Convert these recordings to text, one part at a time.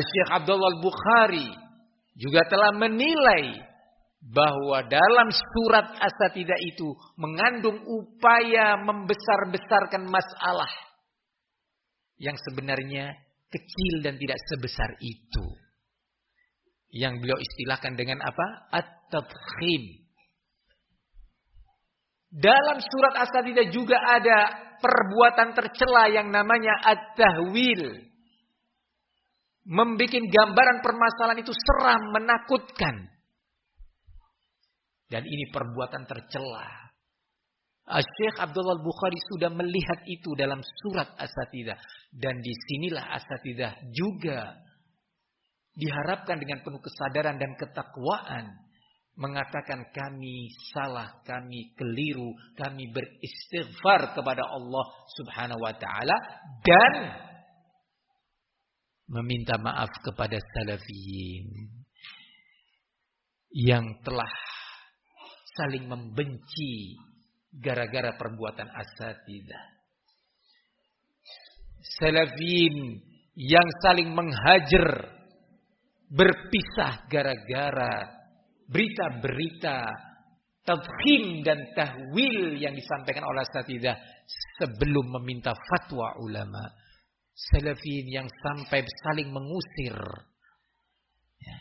Syekh Abdullah Al-Bukhari juga telah menilai bahwa dalam surat As-Satidah itu mengandung upaya membesar-besarkan masalah yang sebenarnya kecil dan tidak sebesar itu. Yang beliau istilahkan dengan apa? At-tadkhim. Dalam surat As-Satidah juga ada perbuatan tercela yang namanya at-tahwil. Membikin gambaran permasalahan itu seram, menakutkan. Dan ini perbuatan tercela. Syekh Abdullah Al-Bukhari sudah melihat itu dalam surat As-Satidah. Dan disinilah As-Satidah juga diharapkan dengan penuh kesadaran dan ketakwaan. Mengatakan kami salah, kami keliru, kami beristighfar kepada Allah Subhanahu wa ta'ala. Dan meminta maaf kepada salafiyin yang telah saling membenci gara-gara perbuatan As-Satidah. Salafiyin yang saling menghajar, berpisah gara-gara berita-berita tadkhim dan tahwil yang disampaikan oleh As-Satidah sebelum meminta fatwa ulama. Salafiyin yang sampai saling mengusir. Ya.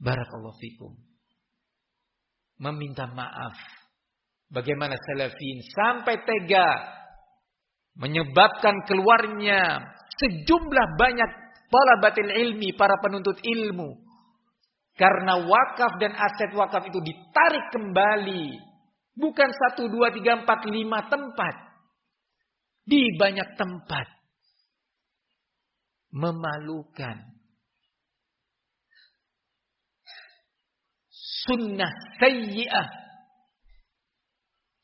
Barakallahu fikum. Meminta maaf. Bagaimana salafiyin sampai tega menyebabkan keluarnya sejumlah banyak talabatil ilmi, para penuntut ilmu. Karena wakaf dan aset wakaf itu ditarik kembali. Bukan 1, 2, 3, 4, 5 tempat. Di banyak tempat. Memalukan. Sunnah sayyi'ah.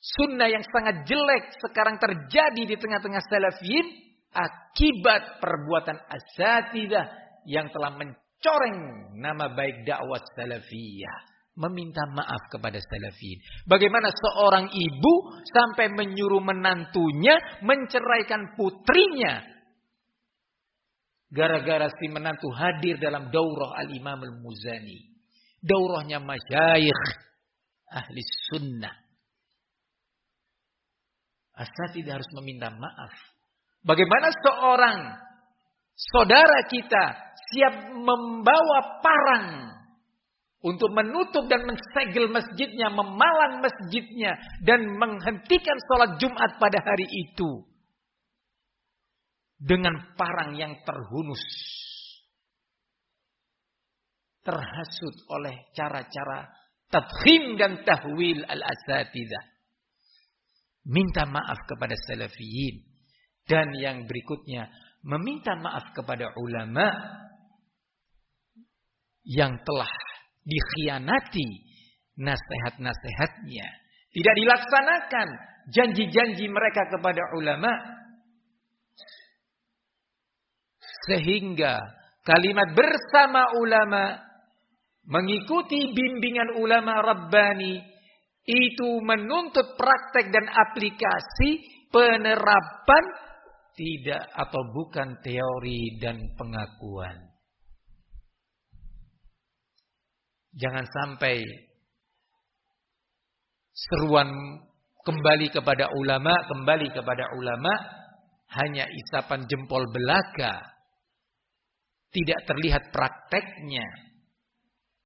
Sunnah yang sangat jelek sekarang terjadi di tengah-tengah salafiyin. Akibat perbuatan As-Satidah yang telah mencoreng nama baik dakwah salafiyah. Meminta maaf kepada salafiyin. Bagaimana seorang ibu sampai menyuruh menantunya menceraikan putrinya. Gara-gara si menantu hadir dalam daurah Al-Imam Al-Muzani. Daurahnya masyayikh ahli sunnah. As-Satidah harus meminta maaf. Bagaimana seorang saudara kita siap membawa parang untuk menutup dan mensegel masjidnya, memalang masjidnya, dan menghentikan sholat Jumat pada hari itu. Dengan parang yang terhunus. Terhasut oleh cara-cara tadkhim dan tahwil al-As-Satidah. Minta maaf kepada salafiyin. Dan yang berikutnya, meminta maaf kepada ulama yang telah dikhianati nasihat-nasihatnya. Tidak dilaksanakan janji-janji mereka kepada ulama. Sehingga kalimat bersama ulama, mengikuti bimbingan ulama Rabbani, itu menuntut praktek dan aplikasi penerapan tidak atau bukan teori dan pengakuan. Jangan sampai seruan kembali kepada ulama hanya isapan jempol belaka. Tidak terlihat prakteknya.